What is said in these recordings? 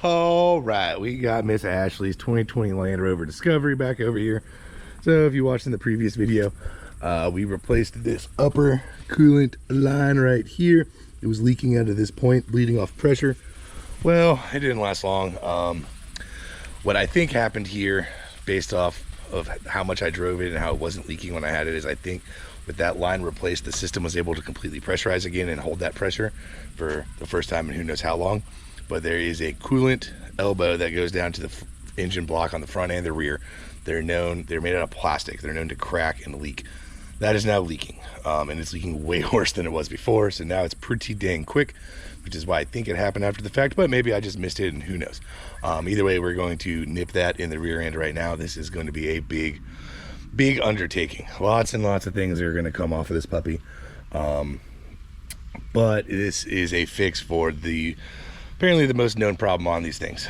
All right, we got Miss Ashley's 2020 Land Rover Discovery back over here. So if you watched in the previous video, we replaced this upper coolant line right here. It was leaking out of this point, bleeding off pressure. Well, it didn't last long. What I think happened here, based off of how much I drove it and how it wasn't leaking when I had it, is I think with that line replaced, the system was able to completely pressurize again and hold that pressure for the first time in who knows how long. But there is a coolant elbow that goes down to the engine block on the front and the rear. They're made out of plastic. They're known to crack and leak. That is now leaking, and it's leaking way worse than it was before. So now it's pretty dang quick, which is why I think it happened after the fact, but maybe I just missed it and who knows. Either way, we're going to nip that in the rear end right now. This is going to be a big undertaking. Lots and lots of things are going to come off of this puppy. But this is a fix for apparently the most known problem on these things.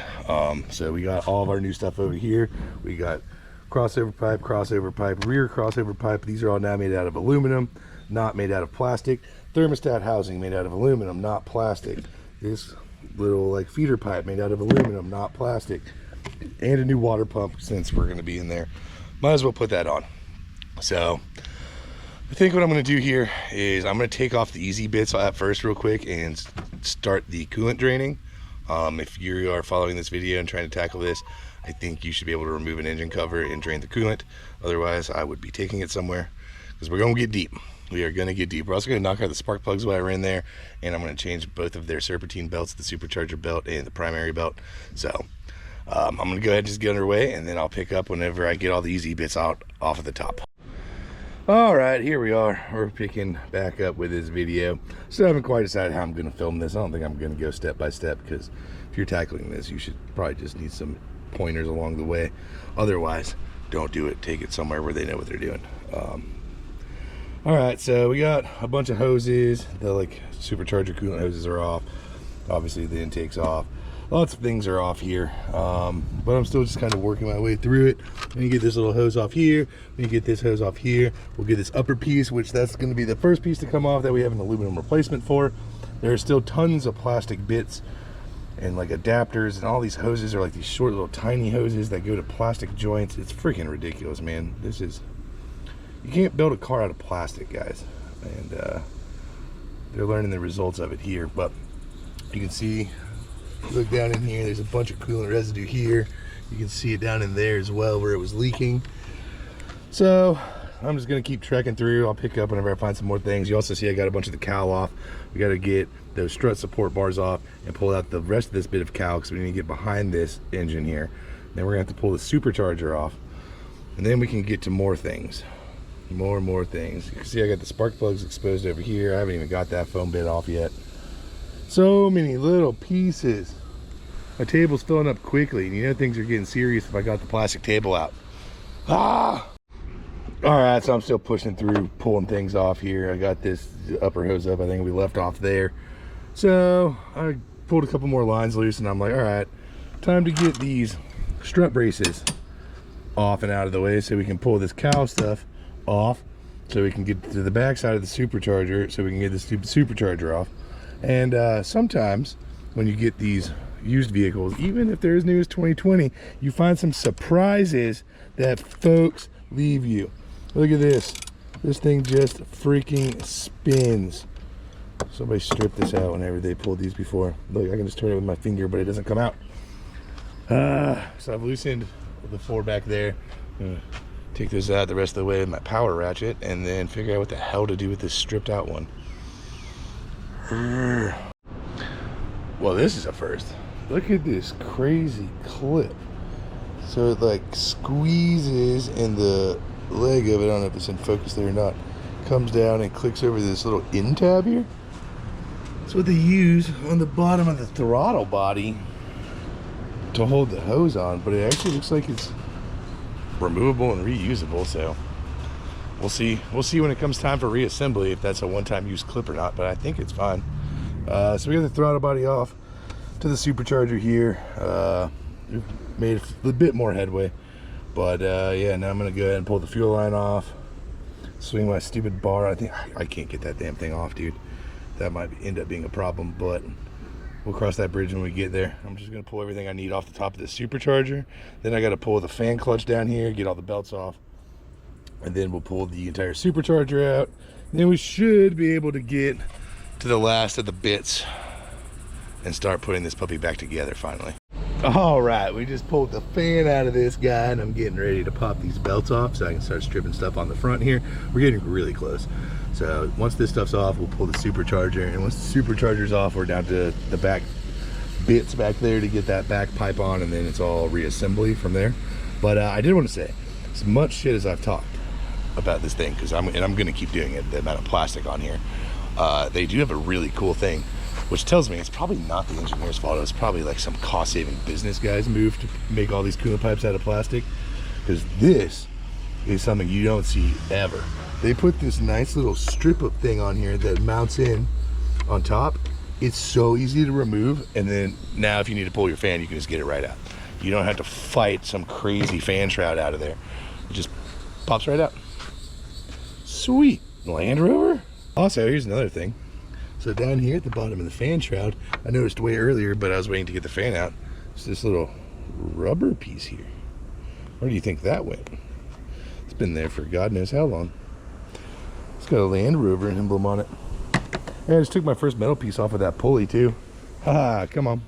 So we got all of our new stuff over here. We got crossover pipe, rear crossover pipe. These are all now made out of aluminum, not made out of plastic. Thermostat housing made out of aluminum, not plastic. This little like feeder pipe made out of aluminum, not plastic. And a new water pump, since we're gonna be in there. Might as well put that on. So I think what I'm gonna do here is I'm gonna take off the easy bits at first real quick and start the coolant draining. If you are following this video and trying to tackle this, I think you should be able to remove an engine cover and drain the coolant. Otherwise, I would be taking it somewhere, because we're gonna get deep. We are gonna get deep. We're also gonna knock out the spark plugs while we're in there, and I'm gonna change both of their serpentine belts, the Supercharger belt and the primary belt. So I'm gonna go ahead and just get underway, and then I'll pick up whenever I get all the easy bits out off of the top. All right, here we are. We're picking back up with this video. Still haven't quite decided how I'm gonna film this. I don't think I'm gonna go step by step, because if you're tackling this, you should probably just need some pointers along the way. Otherwise, don't do it. Take it somewhere where they know what they're doing. All right, so we got a bunch of hoses. The like Supercharger coolant hoses are off. Obviously the intake's off. Lots of things are off here, but I'm still just kind of working my way through it. When you get this little hose off here, when you get this hose off here, we'll get this upper piece, which that's going to be the first piece to come off that we have an aluminum replacement for. There are still tons of plastic bits and like adapters, and all these hoses are like these short little tiny hoses that go to plastic joints. It's freaking ridiculous, man. You can't build a car out of plastic, guys, and they're learning the results of it here. But you can see, look down in here, there's a bunch of coolant residue here. You can see it down in there as well where it was leaking. So I'm just gonna keep trekking through. I'll pick up whenever I find some more things. You also see I got a bunch of the cowl off. We got to get those strut support bars off and pull out the rest of this bit of cowl, because we need to get behind this engine here. Then we're gonna have to pull the Supercharger off, and then we can get to more things. More things. You can see I got the spark plugs exposed over here. I haven't even got that foam bit off yet. So many little pieces. My table's filling up quickly, and you know things are getting serious if I got the plastic table out. All right, so I'm still pushing through, pulling things off here. I got this upper hose up. I think we left off there. So I pulled a couple more lines loose, and I'm like, all right, time to get these strut braces off and out of the way so we can pull this cowl stuff off, so we can get to the back side of the Supercharger, so we can get this stupid Supercharger off. And sometimes when you get these used vehicles, even if they're as new as 2020, you find some surprises that folks leave you. Look at this. This thing just freaking spins. Somebody stripped this out whenever they pulled these before. Look, I can just turn it with my finger, but it doesn't come out. So I've loosened the floor back there. Take those out the rest of the way with my power ratchet, and then figure out what the hell to do with this stripped out one. Well, this is a first. Look at this crazy clip. So it like squeezes, and the leg of it, I don't know if it's in focus there or not, comes down and clicks over this little end tab here. That's what they use on the bottom of the throttle body to hold the hose on, but it actually looks like it's removable and reusable. So we'll see when it comes time for reassembly if that's a one-time use clip or not, but I think it's fine. So we got the throttle body off to the Supercharger here. We've made a bit more headway, but yeah, now I'm gonna go ahead and pull the fuel line off, swing my stupid bar. I think I can't get that damn thing off, dude. That might end up being a problem, but We'll cross that bridge when we get there. I'm just gonna pull everything I need off the top of the Supercharger. Then I gotta pull the fan clutch down here, get all the belts off. And then we'll pull the entire Supercharger out. And then we should be able to get to the last of the bits and start putting this puppy back together finally. All right, we just pulled the fan out of this guy and I'm getting ready to pop these belts off so I can start stripping stuff on the front here. We're getting really close. So once this stuff's off, we'll pull the Supercharger, and once the Supercharger's off, we're down to the back bits back there to get that back pipe on, and then it's all reassembly from there. But I did want to say, as much shit as I've talked about this thing, because I'm going to keep doing it, the amount of plastic on here, they do have a really cool thing, which tells me it's probably not the engineer's fault. It's probably like some cost-saving business guy's move to make all these coolant pipes out of plastic, because this is something you don't see ever. They put this nice little strip of thing on here that mounts in on top. It's so easy to remove, and then now if you need to pull your fan, you can just get it right out. You don't have to fight some crazy fan shroud out of there. It just pops right out. Sweet. Land Rover. Also, here's another thing. So down here at the bottom of the fan shroud, I noticed way earlier, but I was waiting to get the fan out, it's this little rubber piece here. Where do you think that went? It's been there for God knows how long. It's got a Land Rover emblem on it. And I just took my first metal piece off of that pulley too. Haha, come on.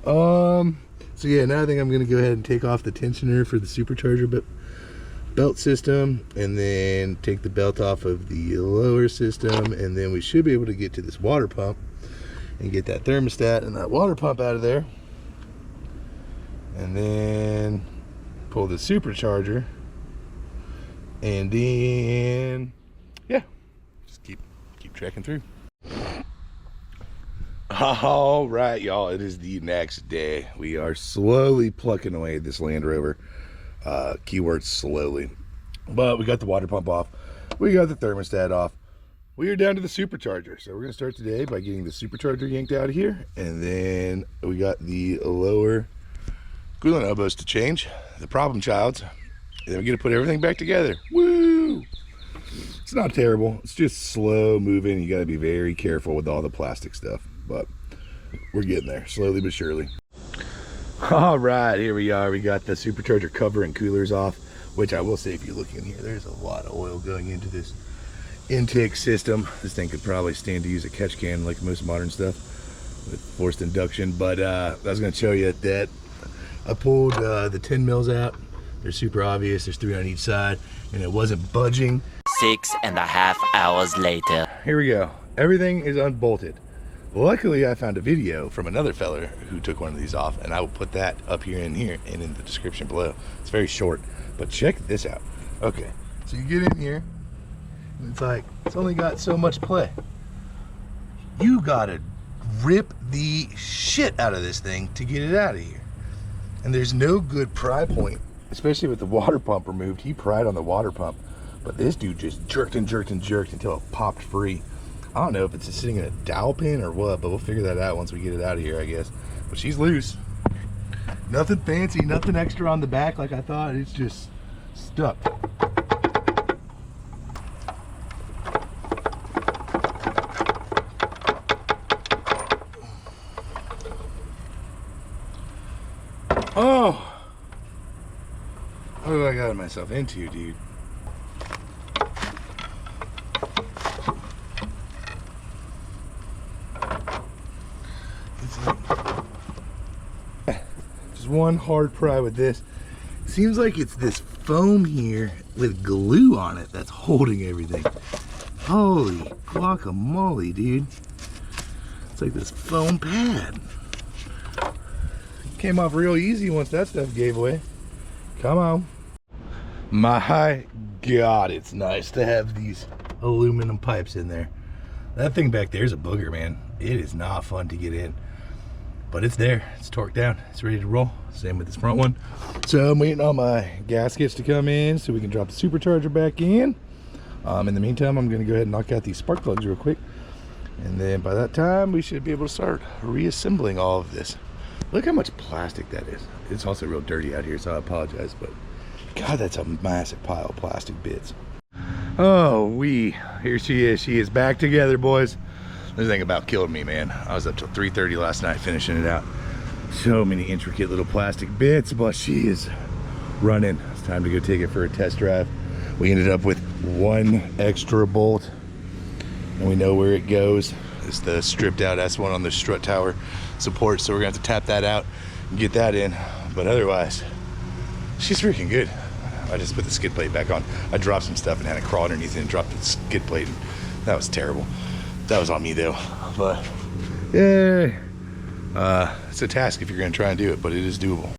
So yeah, now I think I'm gonna go ahead and take off the tensioner for the Supercharger belt system, and then take the belt off of the lower system, and then we should be able to get to this water pump and get that thermostat and that water pump out of there, and then pull the Supercharger, and then yeah, just keep trekking through. All right, y'all, it is the next day. We are slowly plucking away this Land Rover. Keyword slowly. But we got the water pump off. We got the thermostat off. We are down to the Supercharger. So we're going to start today by getting the Supercharger yanked out of here. And then we got the lower coolant elbows to change. The problem childs. And then we get to put everything back together. Woo! It's not terrible. It's just slow moving. You got to be very careful with all the plastic stuff. But we're getting there, slowly but surely. All right, here we are. We got the Supercharger cover and coolers off, which I will say, if you look in here, there's a lot of oil going into this intake system. This thing could probably stand to use a catch can like most modern stuff with forced induction. But I was going to show you that I pulled the 10 mils out. They're super obvious. There's 3 on each side, and it wasn't budging. 6.5 hours later. Here we go. Everything is unbolted. Luckily, I found a video from another fella who took one of these off, and I will put that up here and in the description below. It's very short, but check this out. Okay, so you get in here, and it's like, it's only got so much play. You gotta rip the shit out of this thing to get it out of here. And there's no good pry point, especially with the water pump removed. He pried on the water pump, but this dude just jerked and jerked and jerked until it popped free. I don't know if it's just sitting in a dowel pin or what, but we'll figure that out once we get it out of here, I guess. But she's loose. Nothing fancy, nothing extra on the back like I thought. It's just stuck. Oh! What have I got myself into, dude? Just one hard pry with this. Seems like it's this foam here with glue on it that's holding everything. Holy guacamole, dude. It's like this foam pad. Came off real easy once that stuff gave away. Come on. My God, it's nice to have these aluminum pipes in there. That thing back there is a booger, man. It is not fun to get in, but it's there. It's torqued down. It's ready to roll. Same with this front one. So I'm waiting on my gaskets to come in so we can drop the Supercharger back in. In the meantime, I'm going to go ahead and knock out these spark plugs real quick, and then by that time we should be able to start reassembling all of this. Look how much plastic that is. It's also real dirty out here, so I apologize, but God, that's a massive pile of plastic bits. Oh, here she is. She is back together, boys. This thing about killed me, man. I was up till 3:30 last night finishing it out. So many intricate little plastic bits, but she is running. It's time to go take it for a test drive. We ended up with one extra bolt, and we know where it goes. It's the stripped out S1 on the strut tower support, so we're gonna have to tap that out and get that in. But otherwise, she's freaking good. I just put the skid plate back on. I dropped some stuff and had it crawl underneath it and dropped the skid plate. And that was terrible. That was on me though. But yeah, it's a task if you're gonna try and do it, but it is doable.